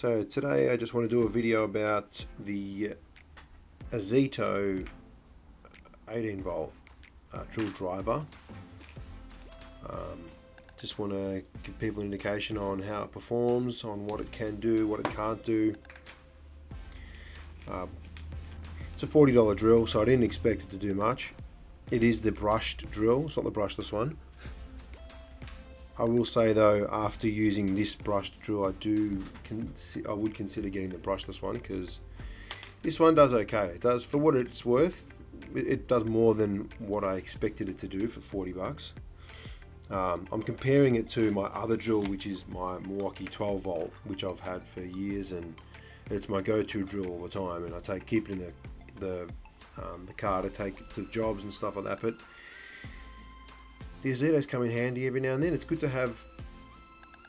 So today I just want to do a video about the Ozito 18 volt drill driver. Just want to give people an indication on how it performs, on what it can do, what it can't do. It's a $40 drill, so I didn't expect it to do much. It is the brushed drill, it's not the brushless one. I will say though, after using this brushed drill, I would consider getting the brushless one, because this one does okay. It does, for what it's worth, it does more than what I expected it to do for 40 bucks. I'm comparing it to my other drill, which is my Milwaukee 12 volt, which I've had for years, and it's my go-to drill all the time, and I keep it in the car to take it to jobs and stuff like that. But the Ozitos come in handy every now and then. It's good to have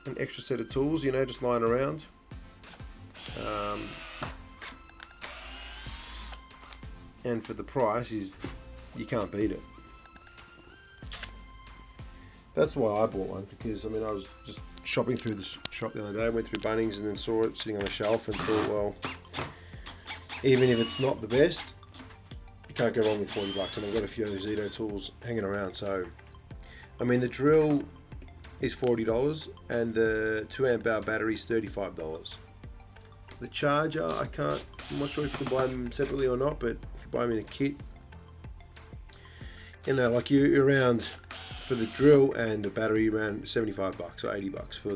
an extra set of tools, you know, just lying around. And for the price, you can't beat it. That's why I bought one, because I mean, I was just shopping through the shop the other day, went through Bunnings and then saw it sitting on the shelf and thought, well, even if it's not the best, you can't go wrong with 40 bucks. And I've got a few Ozito tools hanging around. So I mean, the drill is $40 and the 2 amp hour battery is $35. The charger, I'm not sure if you can buy them separately or not, but if you buy them in a kit, you know, like you're around, for the drill and the battery, around 75 bucks or 80 bucks for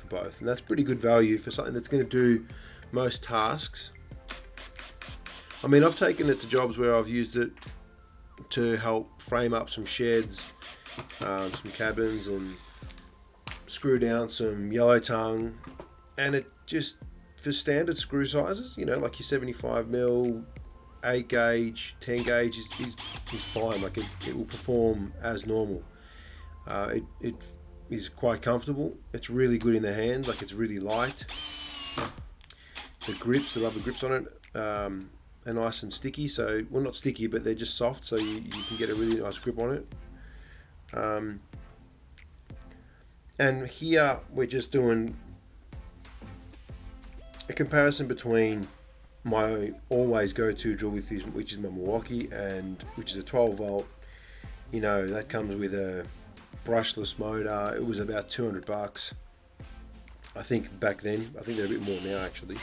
both. And that's pretty good value for something that's going to do most tasks. I mean, I've taken it to jobs where I've used it to help frame up some sheds, some cabins, and screw down some yellow tongue, and it just, for standard screw sizes, you know, like your 75mm, 8 gauge, 10 gauge is fine. Like it will perform as normal. It is quite comfortable. It's really good in the hand. Like, it's really light. The rubber grips on it are nice and sticky. So, well, not sticky, but they're just soft, so you can get a really nice grip on it. And here we're just doing a comparison between my always go-to drill with this, which is my Milwaukee, and which is a 12 volt. You know, that comes with a brushless motor. It was about 200 bucks, I think, back then. I think they're a bit more now, actually.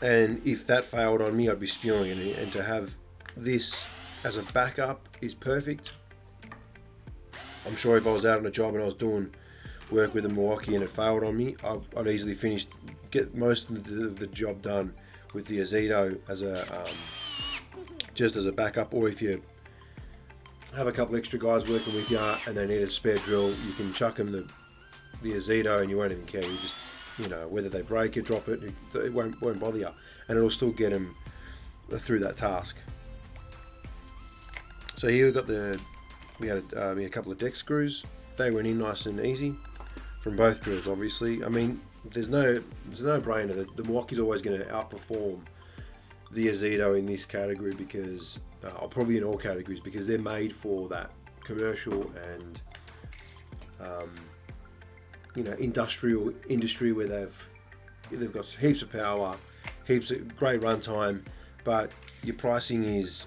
And if that failed on me, I'd be spewing it. And to have this as a backup is perfect. I'm sure if I was out on a job and I was doing work with a Milwaukee and it failed on me, I'd easily get most of the job done with the Ozito as just as a backup. Or if you have a couple extra guys working with you and they need a spare drill, you can chuck them the Ozito and you won't even care. You just, you know, whether they break it, drop it, it won't bother you, and it'll still get them through that task. So here we had a couple of deck screws. They went in nice and easy from both drills, obviously. I mean, there's no brainer. The Milwaukee's always going to outperform the Ozito in this category, because or probably in all categories, because they're made for that commercial and you know, industrial industry where they've got heaps of power, heaps of great runtime, but your pricing is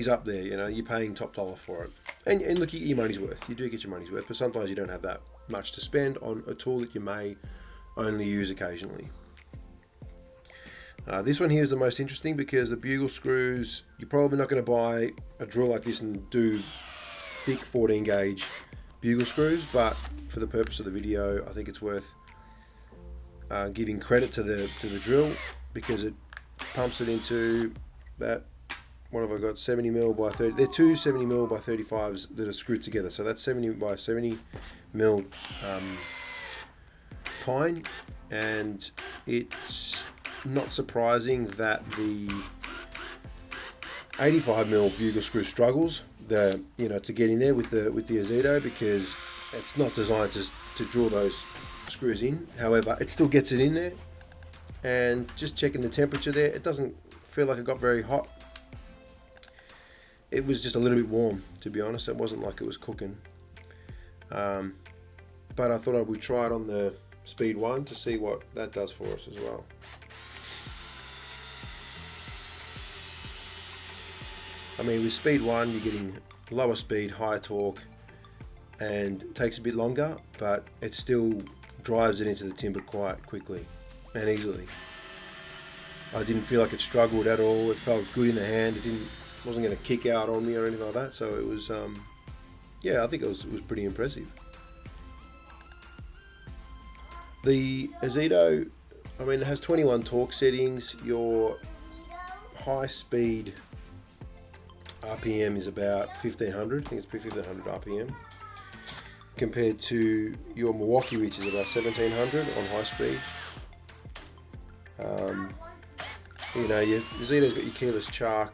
up there. You know, you're paying top dollar for it, and look, your money's worth. You do get your money's worth, but sometimes you don't have that much to spend on a tool that you may only use occasionally. This one here is the most interesting, because the bugle screws, you're probably not going to buy a drill like this and do thick 14 gauge bugle screws, but for the purpose of the video, I think it's worth giving credit to the drill, because it pumps it into that, what have I got, 70mm by 30. They're two 70mm by 35s that are screwed together, so that's 70 by 70mm pine, and it's not surprising that the 85mm bugle screw struggles to get in there with the Ozito, because it's not designed to draw those screws in. However, it still gets it in there, and just checking the temperature there, it doesn't feel like it got very hot. It was just a little bit warm, to be honest. It wasn't like it was cooking. But I thought I would try it on the speed 1 to see what that does for us as well. I mean, with speed 1 you're getting lower speed, higher torque, and it takes a bit longer, but it still drives it into the timber quite quickly and easily. I didn't feel like it struggled at all. It felt good in the hand. It wasn't going to kick out on me or anything like that. So it was, yeah, I think it was pretty impressive. The Ozito, I mean, it has 21 torque settings. Your high speed RPM is about 1500. I think it's 1500 RPM. Compared to your Milwaukee, which is about 1700 on high speed. You know, your Ozito's got your keyless chark.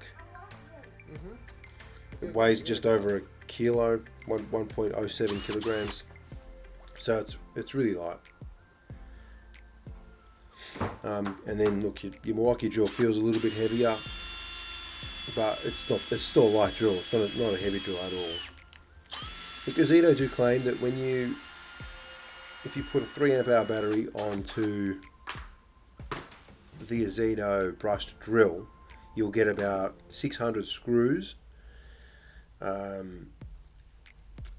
It weighs just over a kilo, 1.07 kilograms. So it's really light. And then look, your Milwaukee drill feels a little bit heavier, but it's not. It's still a light drill. It's not a heavy drill at all. Look, Ozito do claim that if you put a 3 amp hour battery onto the Ozito brushed drill, you'll get about 600 screws.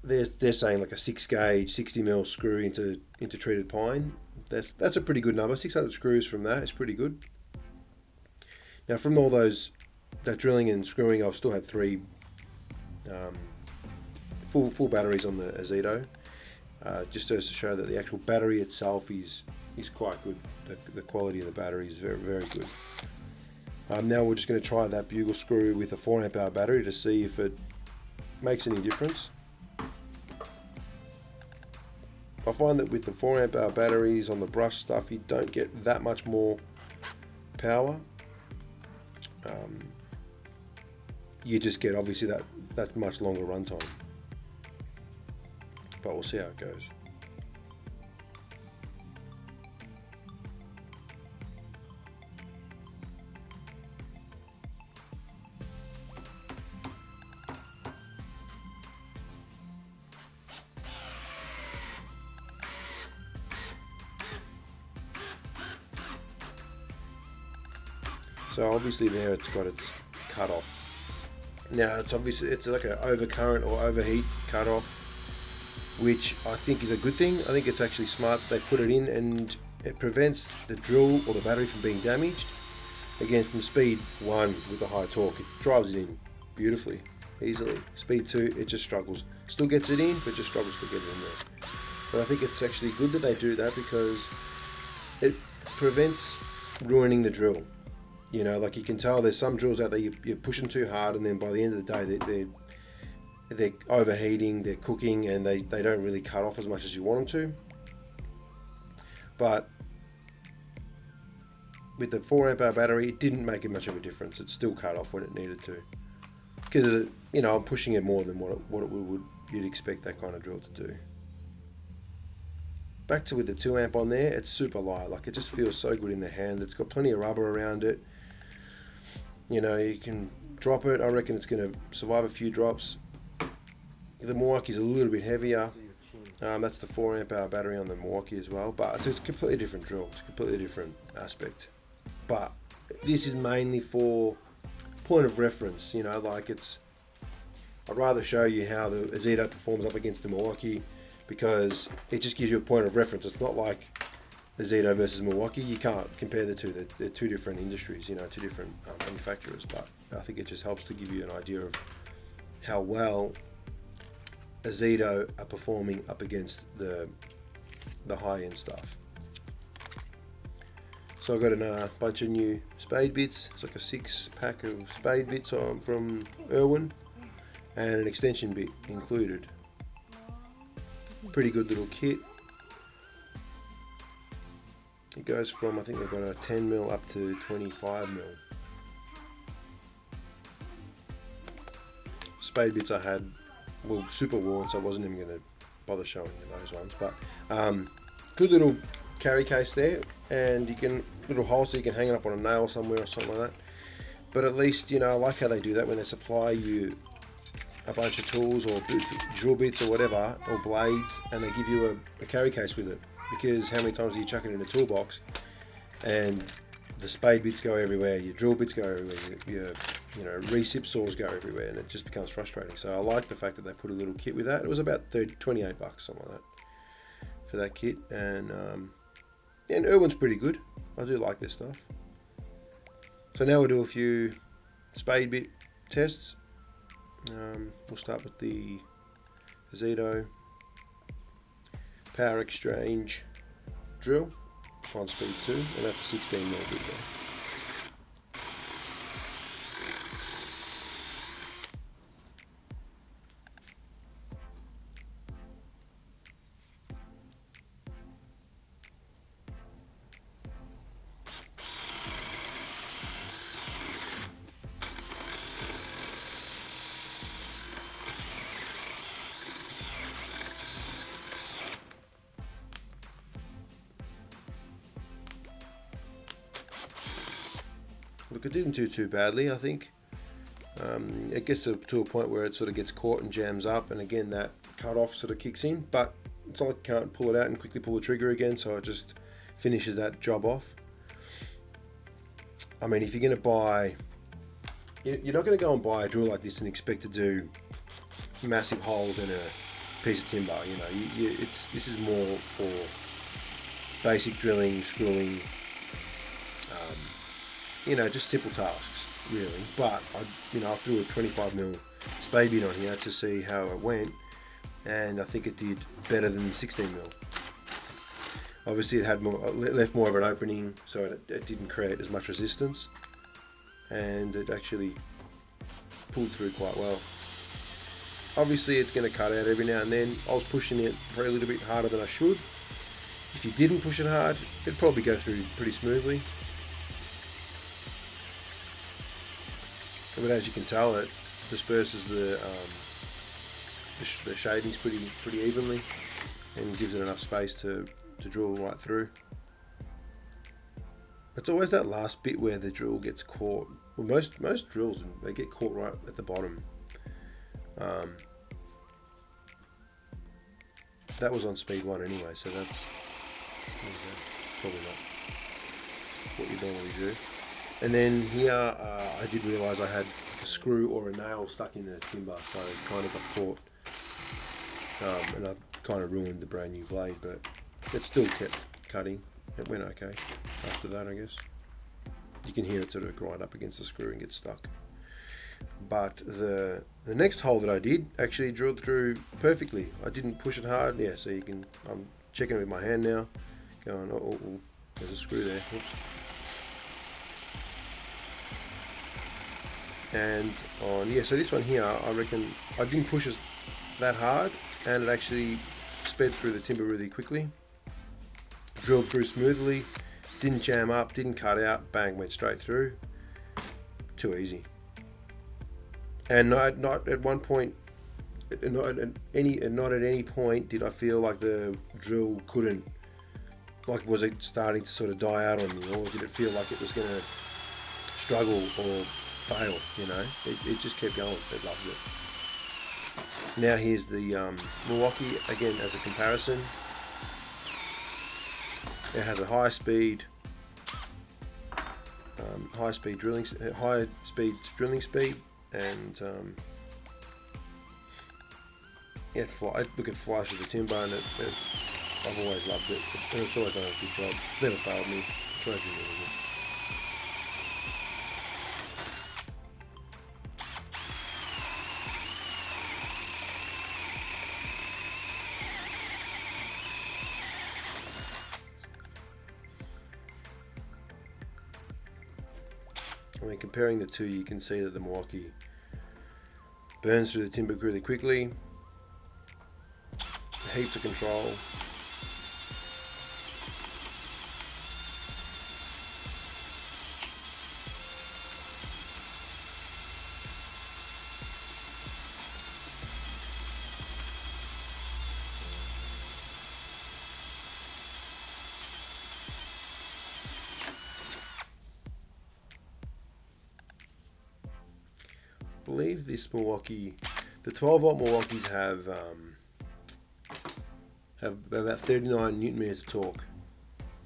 They're saying like a 6 gauge 60mm screw into treated pine. That's a pretty good number. 600 screws from that is pretty good. Now from all that drilling and screwing, I've still had 3 full batteries on the Ozito, just to show that the actual battery itself is quite good. The quality of the battery is very, very good. Now we're just going to try that bugle screw with a 4 amp hour battery to see if it makes any difference. I find that with the 4 amp hour batteries on the brush stuff, you don't get that much more power. You just get obviously that much longer runtime. But we'll see how it goes. So obviously there it's got its cutoff. Now it's like an overcurrent or overheat cutoff, which I think is a good thing. I think it's actually smart they put it in, and it prevents the drill or the battery from being damaged. Again, from speed 1 with the high torque, it drives it in beautifully, easily. Speed 2, it just struggles. Still gets it in, but just struggles to get it in there. But I think it's actually good that they do that because it prevents ruining the drill. You know, like you can tell there's some drills out there you're pushing too hard, and then by the end of the day they're overheating, they're cooking, and they don't really cut off as much as you want them to. But with the 4 amp hour battery, it didn't make much of a difference. It still cut off when it needed to, because you know, I'm pushing it more than what you'd expect that kind of drill to do. Back to with the 2 amp on there, it's super light. Like, it just feels so good in the hand. It's got plenty of rubber around it. You know, you can drop it. I reckon it's going to survive a few drops. The Milwaukee's a little bit heavier. That's the 4 amp hour battery on the Milwaukee as well. But it's a completely different drill. It's a completely different aspect. But this is mainly for point of reference. You know, like I'd rather show you how the Ozito performs up against the Milwaukee, because it just gives you a point of reference. It's not like Ozito versus Milwaukee. You can't compare the two. They're two different industries, you know, two different manufacturers. But I think it just helps to give you an idea of how well Ozito are performing up against the high-end stuff. So I got a bunch of new spade bits. It's like a 6-pack of spade bits from Irwin, and an extension bit included. Pretty good little kit. It goes from, I think they've got a 10mm up to 25mm. Spade bits I had were super worn, so I wasn't even going to bother showing you those ones. But good little carry case there, and you can, little hole so you can hang it up on a nail somewhere or something like that. But at least, you know, I like how they do that when they supply you a bunch of tools or drill bits or whatever, or blades, and they give you a carry case with it. because how many times do you chuck it in a toolbox and the spade bits go everywhere, your drill bits go everywhere, your recip saws go everywhere, and it just becomes frustrating. So I like the fact that they put a little kit with that. It was about 28 bucks, something like that, for that kit. And Irwin's pretty good. I do like this stuff. So now we'll do a few spade bit tests. We'll start with the Ozito Power Exchange drill on speed 2, and that's a 16mm bit there. Look, it didn't do too badly, I think. It gets to a point where it sort of gets caught and jams up, and again that cut off sort of kicks in, but it's like I can't pull it out and quickly pull the trigger again, so it just finishes that job off. I mean, if you're going to buy, you're not going to go and buy a drill like this and expect to do massive holes in a piece of timber. This is more for basic drilling, screwing, just simple tasks, really. But I threw a 25mm spade bit on here to see how it went, and I think it did better than the 16mm. Obviously, it had left more of an opening, so it didn't create as much resistance, and it actually pulled through quite well. Obviously, it's going to cut out every now and then. I was pushing it probably a little bit harder than I should. If you didn't push it hard, it'd probably go through pretty smoothly. But as you can tell, it disperses the shadings pretty evenly, and gives it enough space to drill right through. It's always that last bit where the drill gets caught. Well, most drills, they get caught right at the bottom. That was on speed 1 anyway, so that's probably not what you normally do. And then here, I did realise I had a screw or a nail stuck in the timber, so it kind of got caught, and I kind of ruined the brand new blade, but it still kept cutting. It went okay after that, I guess. You can hear it sort of grind up against the screw and get stuck. But the next hole that I did actually drilled through perfectly. I didn't push it hard. Yeah, so I'm checking it with my hand now, going, oh, there's a screw there. Oops. And so this one here, I reckon I didn't push it that hard, and it actually sped through the timber really quickly. Drilled through smoothly, didn't jam up, didn't cut out, bang, went straight through. Too easy. And not at one point, not at any point did I feel like the drill couldn't, like, was it starting to sort of die out on me, or did it feel like it was going to struggle or fail? It just kept going. It loved it. Now here's the Milwaukee again as a comparison. It has a high speed drilling speed, and look, it flashes the timber, and I've always loved it. It's always done a good job. It's never failed me. It's always been really good. I mean, comparing the two, you can see that the Milwaukee burns through the timber really quickly, heaps of control. I believe this Milwaukee, the 12 volt Milwaukees have have about 39 Newton meters of torque,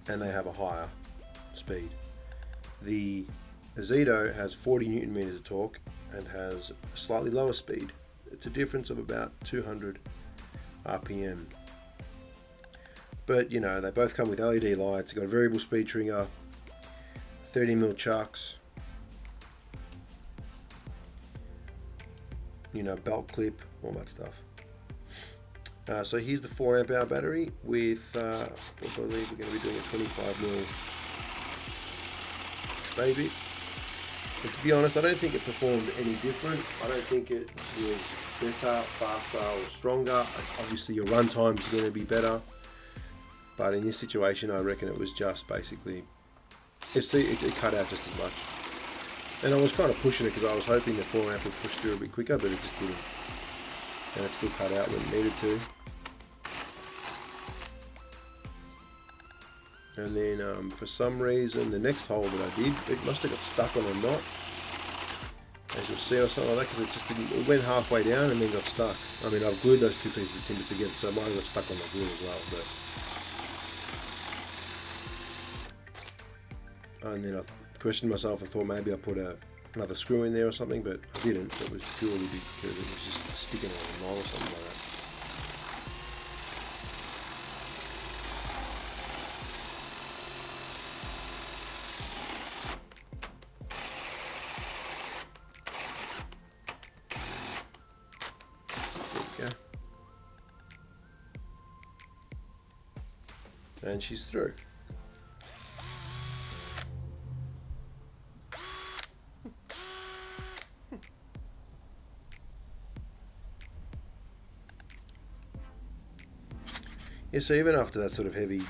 and they have a higher speed. The Ozito has 40 Newton meters of torque and has a slightly lower speed. It's a difference of about 200 RPM. But you know, they both come with LED lights. They've got a variable speed trigger, 30mm chucks, you know, belt clip, all that stuff. So here's the 4 amp hour battery with, I believe we're going to be doing a 25mm spade bit. And to be honest, I don't think it performed any different. I don't think it was better, faster, or stronger. Obviously your run time is going to be better, but in this situation I reckon it was just basically, it cut out just as much. And I was kind of pushing it because I was hoping the 4 amp would push through a bit quicker, but it just didn't. And it still cut out when it needed to. And then for some reason the next hole that I did, it must have got stuck on a knot, as you'll see, or something like that, because it just didn't, it went halfway down and then got stuck. I mean, I've glued those two pieces of timber together, so it might have got stuck on the glue as well. But and then I questioned myself, I thought maybe I put another screw in there or something, but I didn't. It was purely because it was just sticking on a knot or something like that. And she's through. Yeah, so even after that sort of heavy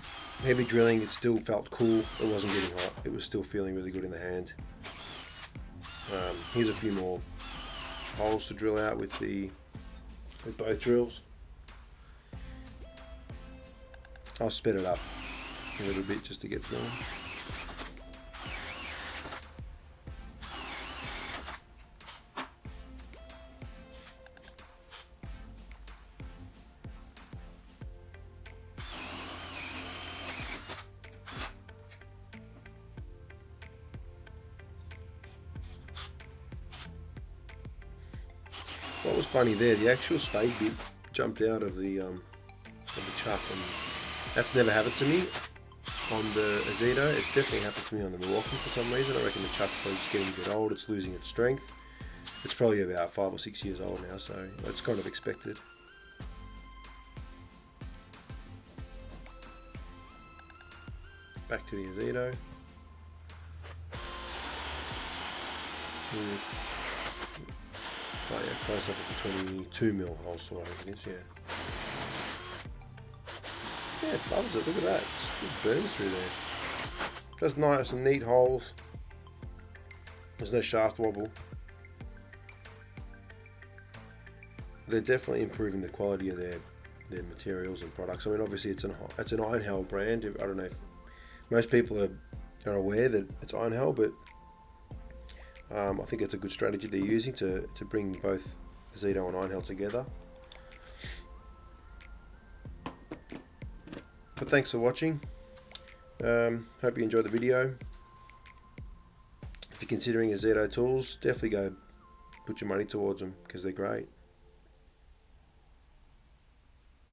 drilling, it still felt cool. It wasn't getting hot. It was still feeling really good in the hand. Here's a few more holes to drill out with both drills. I'll sped it up a little bit just to get through them. What was funny there, the actual spade bit jumped out of the chuck, and that's never happened to me on the Ozito. It's definitely happened to me on the Milwaukee for some reason. I reckon the chuck's probably just getting a bit old, it's losing its strength. It's probably about 5 or 6 years old now, so it's kind of expected. Back to the Ozito. Oh yeah, close up at the 22mm hole saw, I think it is, yeah. Yeah, it loves it, look at that, it burns through there. Just nice and neat holes. There's no shaft wobble. They're definitely improving the quality of their materials and products. I mean, obviously it's an Ironhell brand. I don't know if most people are aware that it's Ironhell, but I think it's a good strategy they're using to bring both Ozito and Ironhell together. But thanks for watching. Hope you enjoyed the video. If you're considering Ozito tools, definitely go put your money towards them because they're great.